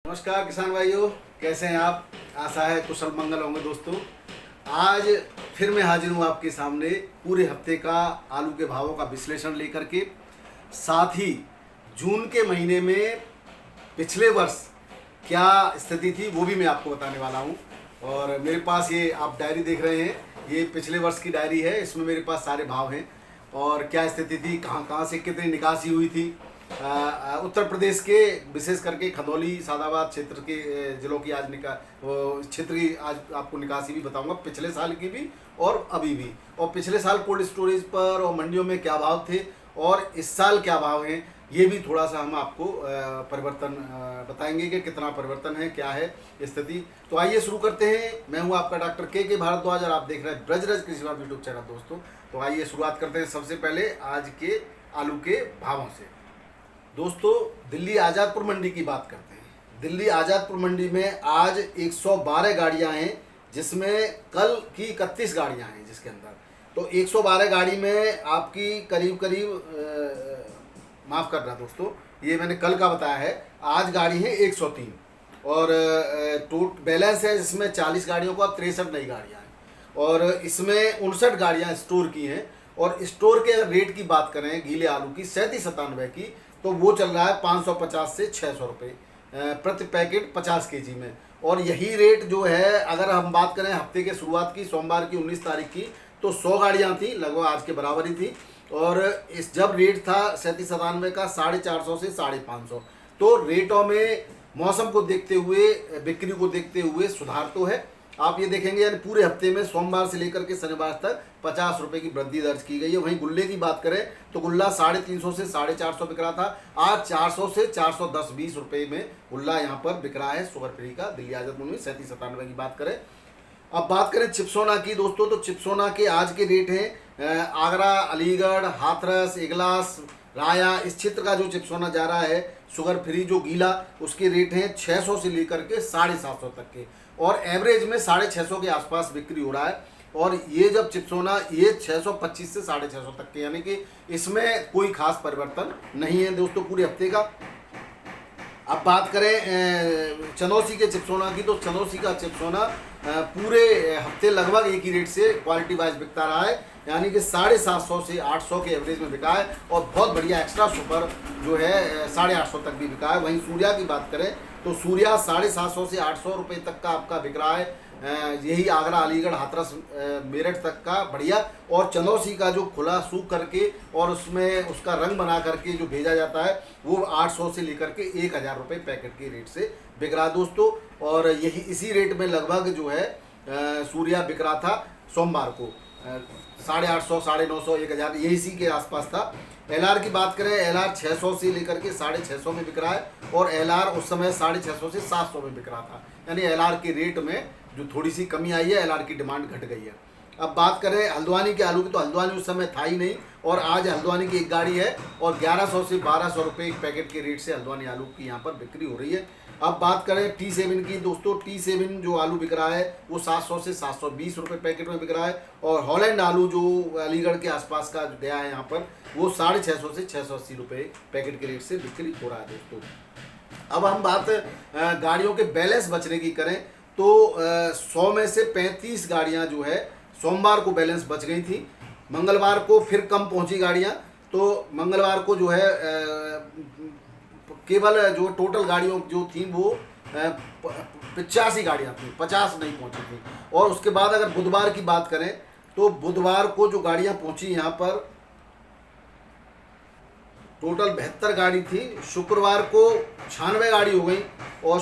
नमस्कार किसान भाइयों, कैसे हैं आप। आशा है कुशल मंगल होंगे दोस्तों। आज फिर मैं हाजिर हूँ आपके सामने पूरे हफ्ते का आलू के भावों का विश्लेषण लेकर के। साथ ही जून के महीने में पिछले वर्ष क्या स्थिति थी वो भी मैं आपको बताने वाला हूँ। और मेरे पास ये आप डायरी देख रहे हैं, ये पिछले वर्ष की डायरी है। इसमें मेरे पास सारे भाव हैं और क्या स्थिति थी, कहाँ कहाँ से कितनी निकासी हुई थी। उत्तर प्रदेश के विशेष करके खदौली सादाबाद क्षेत्र के जिलों की आज क्षेत्र की आज आपको निकासी भी बताऊंगा, पिछले साल की भी और अभी भी। और पिछले साल कोल्ड स्टोरेज पर और मंडियों में क्या भाव थे और इस साल क्या भाव हैं, ये भी थोड़ा सा हम आपको परिवर्तन बताएंगे कि कितना परिवर्तन है, क्या है स्थिति। तो आइए शुरू करते हैं। मैं हूं आपका डॉक्टर के भारद्वाज और आप देख रहे हैं ब्रजराज कृषि विभाग यूट्यूब चैनल दोस्तों। तो आइए शुरुआत करते हैं सबसे पहले आज के आलू के भावों से। दोस्तों दिल्ली आज़ादपुर मंडी की बात करते हैं। दिल्ली आज़ादपुर मंडी में आज 112 गाड़ियां हैं, जिसमें कल की 31 गाड़ियां हैं जिसके अंदर। तो 112 गाड़ी में आपकी करीब माफ़ करना दोस्तों, ये मैंने कल का बताया है। आज गाड़ी है 103 और बैलेंस है जिसमें 40 गाड़ियों का 63 नई गाड़ियाँ हैं और इसमें 59 गाड़ियाँ स्टोर की हैं। और स्टोर के रेट की बात करें गीले आलू की 37-97 की, तो वो चल रहा है 550 से 600 रुपये प्रति पैकेट 50 केजी में। और यही रेट जो है, अगर हम बात करें हफ्ते के शुरुआत की, सोमवार की 19 तारीख की, तो 100 गाड़ियाँ थी, लगभग आज के बराबर ही थी। और इस जब रेट था 37-97 का 450 से 550। तो रेटों में मौसम को देखते हुए, बिक्री को देखते हुए सुधार तो है। आप ये देखेंगे यानी पूरे हफ्ते में सोमवार से लेकर के शनिवार तक 50 रुपये की वृद्धि दर्ज की गई है। वहीं गुल्ले की बात करें तो गुल्ला 350 से 450 बिक रहा था, आज 400 से 410-20 रुपये में गुल्ला यहाँ पर बिक रहा है शुगर फ्री का। दिल्ली आज़ादपुर में 37-97 की बात करें। अब बात करें चिप्सोना की दोस्तों, तो चिप्सोना के आज के रेट हैं आगरा, अलीगढ़, हाथरस, इगलास, राया, इस क्षेत्र का जो चिप्सोना जा रहा है शुगर फ्री जो गीला, उसके रेट हैं 600 से लेकर के 750 तक के। और एवरेज में 650 के आसपास बिक्री हो रहा है। और ये जब चिप्सोना ये 625 से 650 तक के, यानी कि इसमें कोई खास परिवर्तन नहीं है दोस्तों पूरे हफ्ते का। अब बात करें चनौसी के चिप्सोना की, तो चनौसी का चिप्सोना पूरे हफ्ते लगभग एक ही रेट से क्वालिटी वाइज बिकता रहा है, यानी कि 750 से 800 के एवरेज में बिका है। और बहुत बढ़िया एक्स्ट्रा सुपर जो है 850 तक भी बिका है। वहीं सूर्या की बात करें तो सूर्या 750 से 800 रुपये तक का आपका बिक रहा है। यही आगरा, अलीगढ़, हाथरस, मेरठ तक का बढ़िया। और चंदौसी का जो खुला सूख करके और उसमें उसका रंग बना करके जो भेजा जाता है वो 800 से लेकर के 1000 रुपये पैकेट के रेट से बिक रहा है दोस्तों। और यही इसी रेट में लगभग जो है सूर्या बिक रहा था सोमवार को 850, 950, 1000, यही इसी के आसपास था। एलआर की बात करें, एलआर 600 से लेकर के 650 में बिक रहा है और एलआर उस समय 650 से 700 में बिक रहा था। यानी एलआर के रेट में जो थोड़ी सी कमी आई है, एलआर की डिमांड घट गई है। अब बात करें हल्द्वानी के आलू की, तो हल्द्वानी उस समय था ही नहीं और आज हल्द्वानी की एक गाड़ी है और 1100 से 1200 रुपये एक पैकेट के रेट से हल्द्वानी आलू की यहाँ पर बिक्री हो रही है। अब बात करें T7 की दोस्तों, T7 जो आलू बिक रहा है वो 700 से 720 रुपये पैकेट में बिक रहा है। और हॉलैंड आलू जो अलीगढ़ के आसपास का गया है यहाँ पर, वो 650 से 680 रुपये पैकेट के रेट से बिक्री हो रहा है दोस्तों। अब हम बात गाड़ियों के बैलेंस बचने की करें तो 100 में से 35 गाड़ियाँ जो है सोमवार को बैलेंस बच गई थी। मंगलवार को फिर कम पहुंची गाड़ियां, तो मंगलवार को जो है केवल जो टोटल गाड़ियों जो थी वो 85 गाड़ियां थी, 50 नहीं पहुंची थी। और उसके बाद अगर बुधवार की बात करें तो बुधवार को जो गाड़ियां पहुंची यहाँ पर टोटल 72 गाड़ी थी। शुक्रवार को 96 गाड़ी हो गई और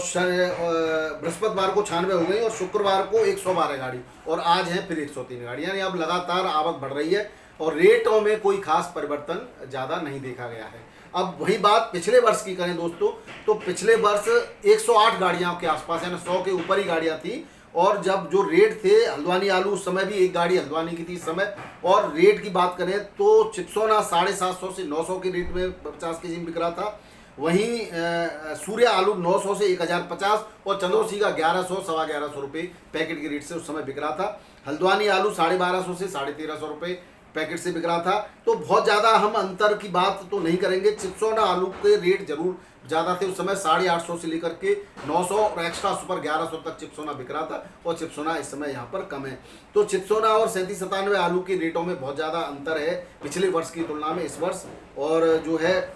बृहस्पतिवार को 96 हो गई और शुक्रवार को 112 गाड़ी और आज है फिर 103 गाड़ी। यानी अब लगातार आवक बढ़ रही है और रेटों में कोई खास परिवर्तन ज़्यादा नहीं देखा गया है। अब वही बात पिछले वर्ष की करें दोस्तों, तो पिछले वर्ष 108 गाड़ियों के आसपास यानी 100 के ऊपर ही गाड़ियाँ थी। और जब जो रेट थे हल्द्वानी आलू उस समय भी एक गाड़ी हल्द्वानी की थी इस समय। और रेट की बात करें तो चिप्सोना 750 से 900 के रेट में 50 केजी में बिक रहा था। वहीं सूर्या आलू 900 से 1050 और चंदौसी का 1100, 1150 रुपये पैकेट के रेट से उस समय बिक रहा था। हल्द्वानी आलू 1250 से 1350 रुपये, पैकेट से बिक रहा था। तो बहुत ज़्यादा हम अंतर की बात तो नहीं करेंगे। चिप्सोना आलू के रेट जरूर ज़्यादा थे उस समय, 850 से लेकर के 900 और एक्स्ट्रा सुपर 1100 तक चिप्सोना बिक रहा था, और चिप्सोना इस समय यहाँ पर कम है। तो चिप्सोना और 3797 आलू के रेटों में बहुत ज़्यादा अंतर है पिछले वर्ष की तुलना में इस वर्ष, और जो है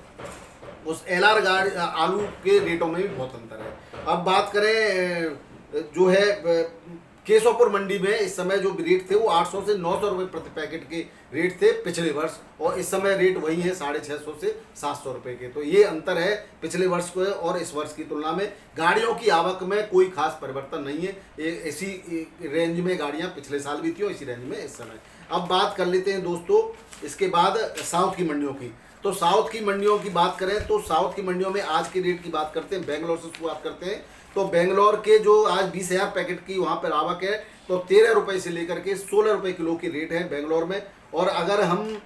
उस LR गाड़ी आलू के रेटों में भी बहुत अंतर है। अब बात करें जो है केशवपुर मंडी में इस समय जो रेट थे वो 800 से 900 रुपये प्रति पैकेट के रेट थे पिछले वर्ष, और इस समय रेट वही है 650 से 700 रुपये के। तो ये अंतर है पिछले वर्ष को और इस वर्ष की तुलना में। गाड़ियों की आवक में कोई खास परिवर्तन नहीं है, ऐसी रेंज में गाड़ियाँ पिछले साल भी थी और इसी रेंज में इस समय। अब बात कर लेते हैं दोस्तों इसके बाद साउथ की मंडियों की। तो साउथ की मंडियों की बात करें तो साउथ की मंडियों में आज के रेट की बात करते हैं, बेंगलोर से शुरुआत करते हैं। तो बेंगलोर के जो आज 20,000 पैकेट की वहाँ पर आवक है, तो 13 रुपये से लेकर के 16 रुपये किलो की रेट है बेंगलोर में। और अगर हम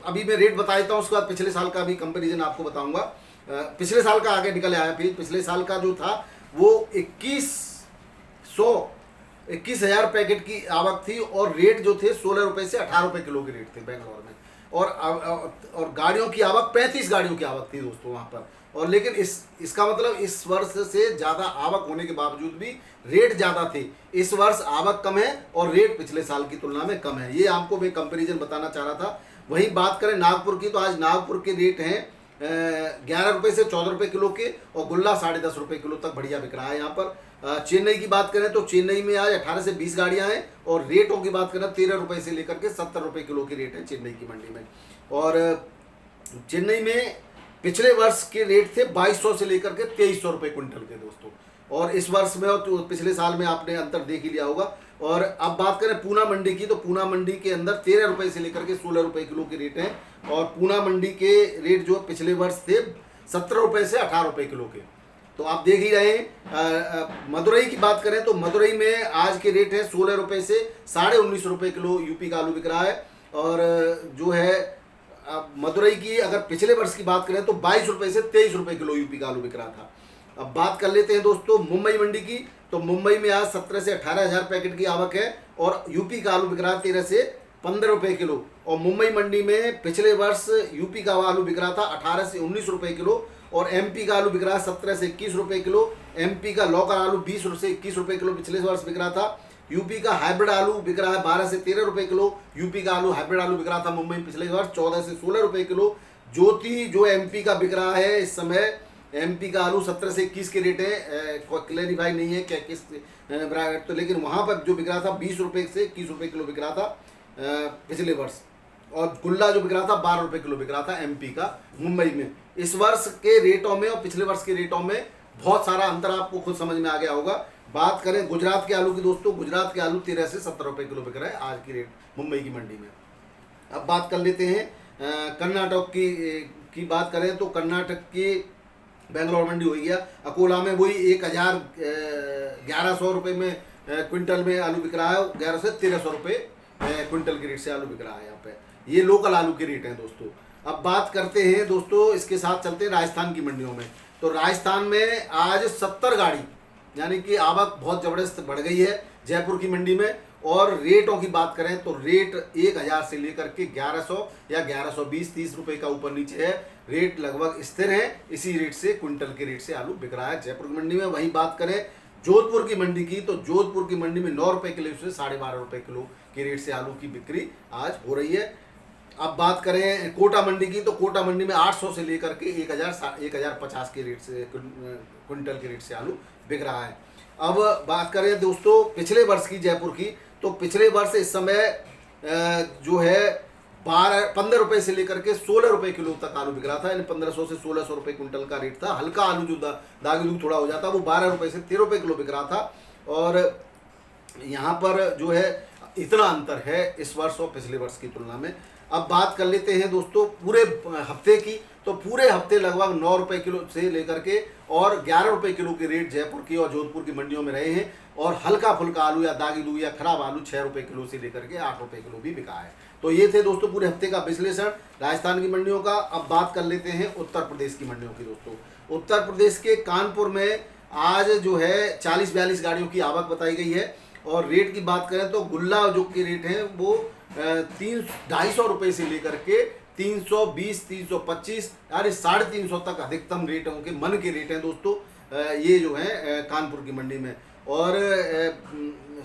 अभी मैं रेट बता देता हूँ, उसके बाद पिछले साल का भी कंपैरिजन आपको बताऊंगा। पिछले साल का आगे निकल आया फिर, पिछले साल का जो था वो 21,000 पैकेट की आवक थी, और रेट जो थे 16 रुपये से 18 रुपये किलो के रेट थे बेंगलोर में। और गाड़ियों की आवक 35 गाड़ियों की आवक थी दोस्तों वहाँ पर। और लेकिन इसका मतलब इस वर्ष से ज़्यादा आवक होने के बावजूद भी रेट ज़्यादा थे। इस वर्ष आवक कम है और रेट पिछले साल की तुलना में कम है। ये आपको मैं कंपैरिजन बताना चाह रहा था। वहीं बात करें नागपुर की, तो आज नागपुर के रेट हैं 11 रुपये से 14 रुपये किलो के, और गुल्ला 10.5 रुपये किलो तक बढ़िया बिक रहा है यहाँ पर। चेन्नई की बात करें तो चेन्नई में आज 18 से 20 गाड़ियाँ हैं, और रेटों की बात करें 13 रुपये से लेकर के 70 रुपये किलो की रेट है चेन्नई की मंडी में। और चेन्नई में पिछले वर्ष के रेट थे 2200 से लेकर के 2300 रुपये क्विंटल के दोस्तों, और इस वर्ष में और तो पिछले साल में आपने अंतर देख ही लिया होगा। और अब बात करें पूना मंडी की, तो पूना मंडी के अंदर 13 रुपये से लेकर के 16 रुपये किलो के रेट हैं, और पूना मंडी के रेट जो पिछले वर्ष थे 17 रुपये से 18 रुपये किलो के। तो आप देख ही रहे हैं। मदुरई की बात करें तो मदुरई में आज के रेट है 16 रुपये से 19.5 रुपये किलो यूपी का आलू बिक रहा है। और जो है मदुरई की अगर पिछले वर्ष की बात करें तो 22 रुपये से 23 रुपये किलो यूपी का आलू बिक रहा था। अब बात कर लेते हैं दोस्तों मुंबई मंडी की। तो मुंबई में आज 17 से 18,000 पैकेट की आवक है, और यूपी का आलू बिक रहा है 13 से 15 रुपये किलो। और मुंबई मंडी में पिछले वर्ष यूपी का आलू बिक रहा था 18 से 19 रुपये किलो, और एमपी का आलू बिक रहा है 17 से 21 रुपये किलो। एमपी का लोकल आलू 20 से 21 रुपये किलो पिछले वर्ष बिक रहा था। यूपी का हाइब्रिड आलू बिक रहा है 12 से 13 रुपये किलो। यूपी का आलू हाइब्रिड आलू बिक रहा था मुंबई में पिछले वर्ष 14 से 16 रुपये किलो। ज्योति जो एमपी का बिक रहा है इस समय, एमपी का आलू 17 से 21 के रेट है, क्लैरिफाई नहीं है क्या किस तो, लेकिन वहाँ पर जो बिक रहा था 20 रुपये से 21 रुपये किलो बिक रहा था पिछले वर्ष। और गुल्ला जो बिक रहा था 12 रुपये किलो बिक रहा था एमपी का मुंबई में। इस वर्ष के रेटों में और पिछले वर्ष के रेटों में बहुत सारा अंतर आपको खुद समझ में आ गया होगा। बात करें गुजरात के आलू की दोस्तों, गुजरात के आलू 13 से 70 रुपये किलो बिक रहा है आज की रेट मुंबई की मंडी में। अब बात कर लेते हैं कर्नाटक की बात करें तो कर्नाटक की बेंगलोर मंडी हो गया। अकोला में वही 1100 रुपये में क्विंटल में आलू बिक रहा है, 1100 से 1300 रुपये क्विंटल के रेट से आलू बिक रहा है यहाँ पे। ये लोकल आलू के रेट हैं दोस्तों। अब बात करते हैं दोस्तों, इसके साथ चलते हैं राजस्थान की मंडियों में। तो राजस्थान में आज 70 गाड़ी यानी कि आवक बहुत ज़बरदस्त बढ़ गई है जयपुर की मंडी में। और रेटों की बात करें तो रेट 1000 से लेकर के 1100 या 1120-30 रुपये का ऊपर नीचे है। रेट लगभग स्थिर है, इसी रेट से क्विंटल के रेट से आलू बिक रहा है जयपुर की मंडी में। वहीं बात करें जोधपुर की मंडी की, तो जोधपुर की मंडी में 9 रुपये किलो से 12.5 रुपये किलो के रेट से आलू की बिक्री आज हो रही है। अब बात करें कोटा मंडी की, तो कोटा मंडी में 800 से लेकर के 1050 के रेट से क्विंटल के रेट से आलू बिक रहा है। अब बात करें दोस्तों पिछले वर्ष की जयपुर की, तो पिछले वर्ष इस समय जो है 15 रुपये से लेकर के 16 रुपये किलो तक आलू बिक रहा था, यानी 1500 से 1600 रुपये क्विंटल का रेट था। हल्का आलू जो दागी दूध थोड़ा हो जाता वो 12 रुपये से 13 रुपये किलो बिक रहा था। और यहाँ पर जो है इतना अंतर है इस वर्ष और पिछले वर्ष की तुलना में। अब बात कर लेते हैं दोस्तों पूरे हफ्ते की, तो पूरे हफ्ते लगभग 9 रुपये किलो से लेकर के और 11 रुपये किलो के रेट जयपुर की और जोधपुर की मंडियों में रहे हैं। और हल्का फुल्का आलू या दागी या खराब आलू 6 रुपये किलो से लेकर के 8 रुपये किलो भी बिका है। तो ये थे दोस्तों पूरे हफ्ते का विश्लेषण राजस्थान की मंडियों का। अब बात कर लेते हैं उत्तर प्रदेश की मंडियों की दोस्तों। उत्तर प्रदेश के कानपुर में आज जो है 40-42 गाड़ियों की आवक बताई गई है। और रेट की बात करें तो गुल्ला जो के रेट हैं वो तीन 250 से लेकर के 320, 325 यानी 350 तक अधिकतम रेटों के मन के रेट हैं दोस्तों। ये जो है कानपुर की मंडी में। और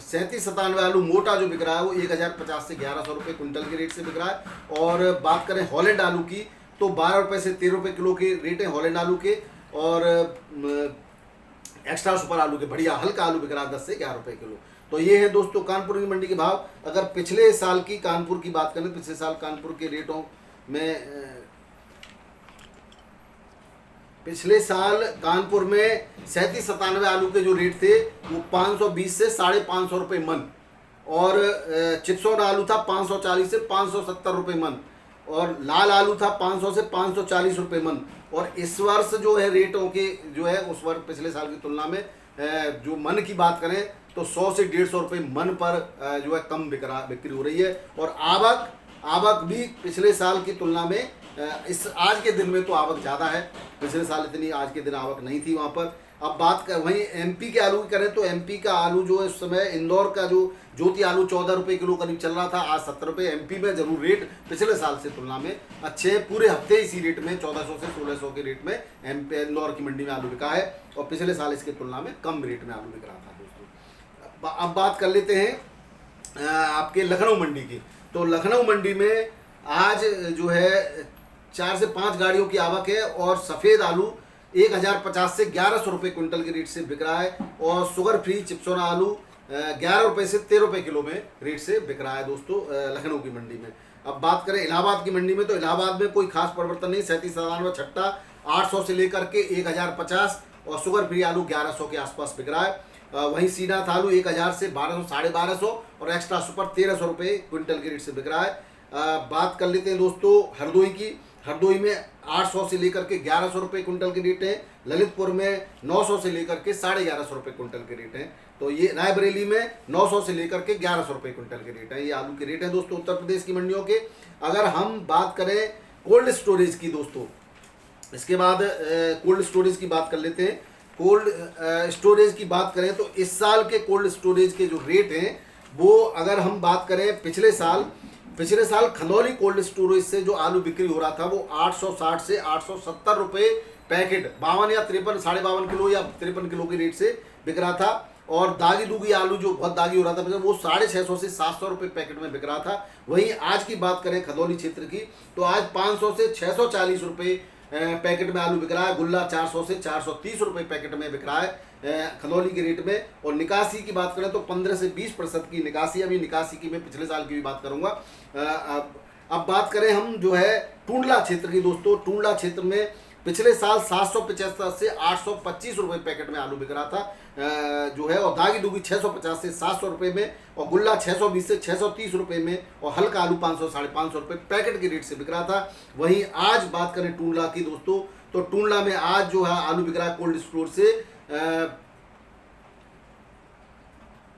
37-97 आलू मोटा जो बिक रहा है वो 1050 से 1100 रुपये कुंटल के रेट से बिक रहा है। और बात करें हॉलैंड आलू की तो 12 रुपये से 13 रुपये किलो के रेट हैं हॉलैंड आलू के। और एक्स्ट्रा सुपर आलू के बढ़िया हल्का आलू बिक रहा है 10 से 11 रुपये किलो। तो ये है दोस्तों कानपुर की मंडी के भाव। अगर पिछले साल की कानपुर की बात करें, पिछले साल कानपुर के रेटों में, पिछले साल कानपुर में 37-97 आलू के जो रेट थे वो 520 से 550 रुपये मन। और चिप्सोन आलू था 540 से 570 रुपये मन। और लाल आलू था 500 से 540 रुपये मन। और इस वर्ष जो है रेटों के जो है उस वर्ष पिछले साल की तुलना में जो मन की बात करें तो 100 से 150 रुपये मन पर जो है कम बिक्री हो रही है। और आवक भी पिछले साल की तुलना में इस आज के दिन में तो आवक ज़्यादा है। पिछले साल इतनी आज के दिन आवक नहीं थी वहाँ पर। अब बात कर वहीं एमपी के आलू की करें तो एमपी का आलू जो है इस समय इंदौर का जो ज्योति आलू 14 रुपये किलो करीब चल रहा था, आज 70 रुपये। एमपी में जरूर रेट पिछले साल से तुलना में अच्छे, पूरे हफ्ते इसी रेट में 1400 से 1600 के रेट में एमपी इंदौर की मंडी में आलू बिका है। और पिछले साल इसकी तुलना में कम रेट में आलू बिक रहा था दोस्तों। अब बात कर लेते हैं आपके लखनऊ मंडी की। तो लखनऊ मंडी में आज जो है 4 से 5 गाड़ियों की आवक है। और सफ़ेद आलू 1050 से 1100 रुपये कुंटल के रेट से बिक रहा है। और शुगर फ्री चिप्सोना आलू 11 रुपये से 13 रुपये किलो में रेट से बिक रहा है दोस्तों लखनऊ की मंडी में। अब बात करें इलाहाबाद की मंडी में तो इलाहाबाद में कोई खास परिवर्तन नहीं। 37-97 छट्टा 800 से लेकर के 1050 और शुगर फ्री आलू 1100 के आसपास बिक रहा है। वहीं सीनाथ आलू 1000 से 1200, 1250 और एक्स्ट्रा सुपर 1300 रुपये क्विंटल के रेट से बिक रहा है। बात कर लेते हैं दोस्तों हरदोई की। हरदोई में 800 से लेकर के 1100 रुपये कुंटल के रेट हैं। ललितपुर में 900 से लेकर के 1150 रुपये कुंटल के रेट हैं। तो ये रायबरेली में 900 से लेकर के 1100 रुपये कुंटल के रेट हैं। ये आलू के रेट हैं दोस्तों उत्तर प्रदेश की मंडियों के। अगर हम बात करें कोल्ड स्टोरेज की दोस्तों, इसके बाद कोल्ड स्टोरेज की बात कर लेते हैं। कोल्ड स्टोरेज की बात करें तो इस साल के कोल्ड स्टोरेज के जो रेट हैं वो अगर हम बात करें पिछले साल खंदौली कोल्ड स्टोरेज से जो आलू बिक्री हो रहा था वो 860 से 870 रुपये पैकेट 52 या 53, 52.5 किलो या 53 किलो के रेट से बिक रहा था। और दागी दूगी आलू जो बहुत दागी हो रहा था वो 650 से 700 रुपये पैकेट में बिक रहा था। वहीं आज की बात करें खंदौली क्षेत्र की तो आज 500 से 640 रुपये पैकेट में आलू बिक रहा है। गुल्ला 400 से 430 रुपये पैकेट में बिक रहा है खंदौली के रेट में। और निकासी की बात करें तो 15 से 20% की निकासी। अभी निकासी की मैं पिछले साल की भी बात करूंगा। अब बात करें हम जो है टूंडला क्षेत्र की दोस्तों। टूंडला क्षेत्र में पिछले साल 775 से 825 रुपये पैकेट में आलू बिक रहा था जो है। और दागी दूगी 650 से 700 रुपये में। और गुल्ला 620 से 630 रुपये में। और हल्का आलू 500, 550 रुपये पैकेट के रेट से बिक रहा था। वहीं आज बात करें टूंडला की दोस्तों तो टूंडला में आज जो है आलू बिक रहा है कोल्ड स्टोर से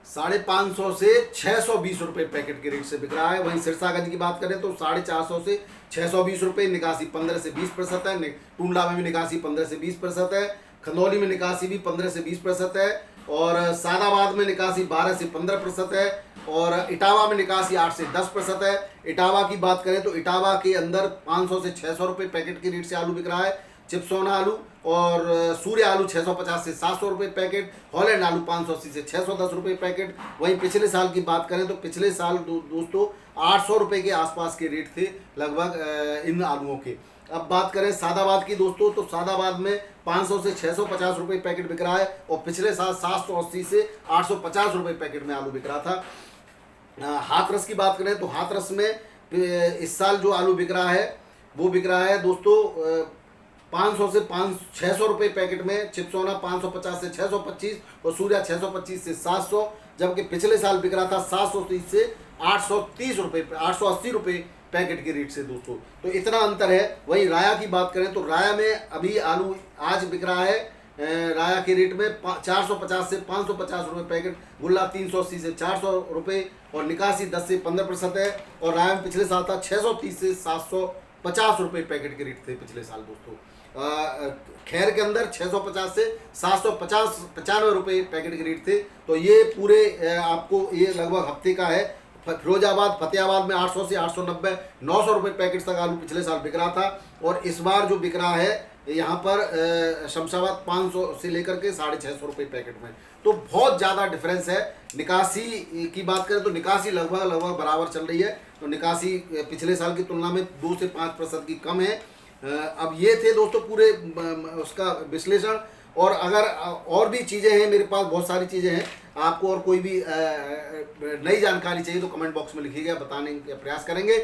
550 से 620 रुपये पैकेट के रेट से बिक रहा है। वहीं सिरसागंज की बात करें तो 450 से 620 रुपये। निकासी 15 से 20% है। टूंडला में भी निकासी 15 से 20% है। खंदौली में निकासी भी 15 से 20% है। और सादाबाद में निकासी 12 से 15% है। और इटावा में निकासी 8 से 10% है। इटावा की बात करें तो इटावा के अंदर 500 से 600 रुपये पैकेट के रेट से आलू बिक रहा है। चिप्सोना आलू और सूर्य आलू 650 से 700 रुपये पैकेट। हॉलैंड आलू 580 से 610 रुपये पैकेट। वहीं पिछले साल की बात करें तो पिछले साल दोस्तों 800 रुपये के आसपास के रेट थे लगभग इन आलूओं के। अब बात करें सादाबाद की दोस्तों तो सादाबाद में 500 से 650 रुपये पैकेट बिक रहा है। और पिछले साल 780 से 850 रुपये पैकेट में आलू बिक रहा था। हाथरस की बात करें तो हाथरस में इस साल जो आलू बिक रहा है वो बिक रहा है दोस्तों 500 से 600 रुपये पैकेट में। चिप्सोना 550 से 625 और सूर्या 625 से 700। जबकि पिछले साल बिक रहा था 730 से 830 रुपये, 880 रुपये पैकेट के रेट से दोस्तों। तो इतना अंतर है। वहीं राया की बात करें तो राया में अभी आलू आज बिक रहा है राया के रेट में 450 से 550 रुपये पैकेट। गुल्ला 380 से 400 रुपये और निकासी 10 से 15% है। और राया में पिछले साल था 630 से 750 रुपये पैकेट के रेट थे पिछले साल दोस्तों। खैर के अंदर 650 से 795 रुपये पैकेट के रेट थे। तो ये पूरे आपको ये लगभग हफ्ते का है फिरोजाबाद फतेहाबाद में 800 से 890 900 रुपये पैकेट तक आलू पिछले साल बिक रहा था, और इस बार जो बिक रहा है यहाँ पर शमशाबाद 500 से लेकर के 650 रुपये पैकेट में। तो बहुत ज़्यादा डिफरेंस है। निकासी की बात करें तो निकासी लगभग बराबर चल रही है, तो निकासी पिछले साल की तुलना में 2 से 5% की कम है। अब ये थे दोस्तों पूरे उसका विश्लेषण, और अगर और भी चीज़ें हैं मेरे पास, बहुत सारी चीज़ें हैं, आपको और कोई भी नई जानकारी चाहिए तो कमेंट बॉक्स में लिखिएगा, बताने का प्रयास करेंगे।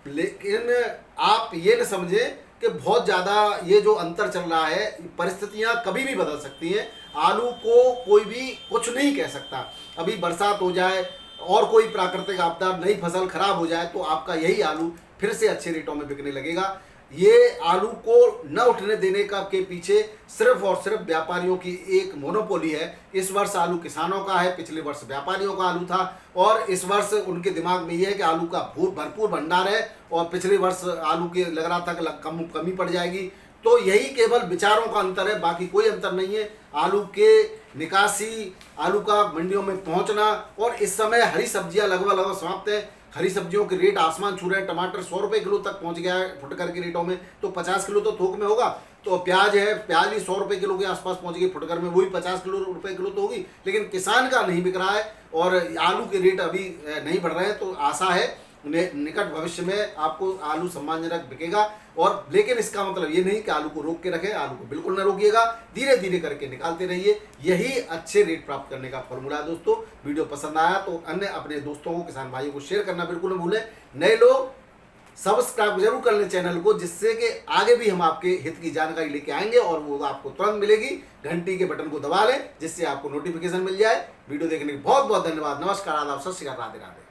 लेकिन आप ये न समझें कि बहुत ज़्यादा ये जो अंतर चल रहा है, परिस्थितियाँ कभी भी बदल सकती हैं, आलू को कोई भी कुछ नहीं कह सकता। अभी बरसात हो जाए और कोई प्राकृतिक आपदा, नई फसल खराब हो जाए, तो आपका यही आलू फिर से अच्छे रेटों में बिकने लगेगा। ये आलू को न उठने देने का के पीछे सिर्फ और सिर्फ व्यापारियों की एक मोनोपोली है। इस वर्ष आलू किसानों का है, पिछले वर्ष व्यापारियों का आलू था, और इस वर्ष उनके दिमाग में ये है कि आलू का भरपूर भंडार है, और पिछले वर्ष आलू के लग रहा था कि कमी पड़ जाएगी। तो यही केवल विचारों का अंतर है, बाकी कोई अंतर नहीं है। आलू के निकासी, आलू का मंडियों में पहुंचना, और इस समय हरी सब्जियां लगभग समाप्त है। हरी सब्जियों के रेट आसमान छू रहे हैं। टमाटर 100 रुपये किलो तक पहुंच गया है फुटकर के रेटों में, तो 50 किलो तो थोक में होगा। तो प्याज है, प्याज भी 100 रुपये किलो के आसपास पहुंच गई फुटकर में, वही 50 रुपये किलो तो होगी, लेकिन किसान का नहीं बिक रहा है, और आलू के रेट अभी नहीं बढ़ रहे हैं। तो आशा है निकट भविष्य में आपको आलू सम्मानजनक बिकेगा। और लेकिन इसका मतलब ये नहीं कि आलू को रोक के रखें, आलू को बिल्कुल न रोकिएगा, धीरे धीरे करके निकालते रहिए, यही अच्छे रेट प्राप्त करने का फॉर्मूला है। दोस्तों वीडियो पसंद आया तो अन्य अपने दोस्तों को, किसान भाइयों को शेयर करना बिल्कुल न भूलें। नए लोग सब्सक्राइब जरूर कर लें चैनल को, जिससे कि आगे भी हम आपके हित की जानकारी लेके आएंगे, और वो आपको तुरंत मिलेगी। घंटी के बटन को दबा लें, जिससे आपको नोटिफिकेशन मिल जाए। वीडियो देखने के बहुत बहुत धन्यवाद। नमस्कार, आदाब, सत श्री अकाल, राधे राधे।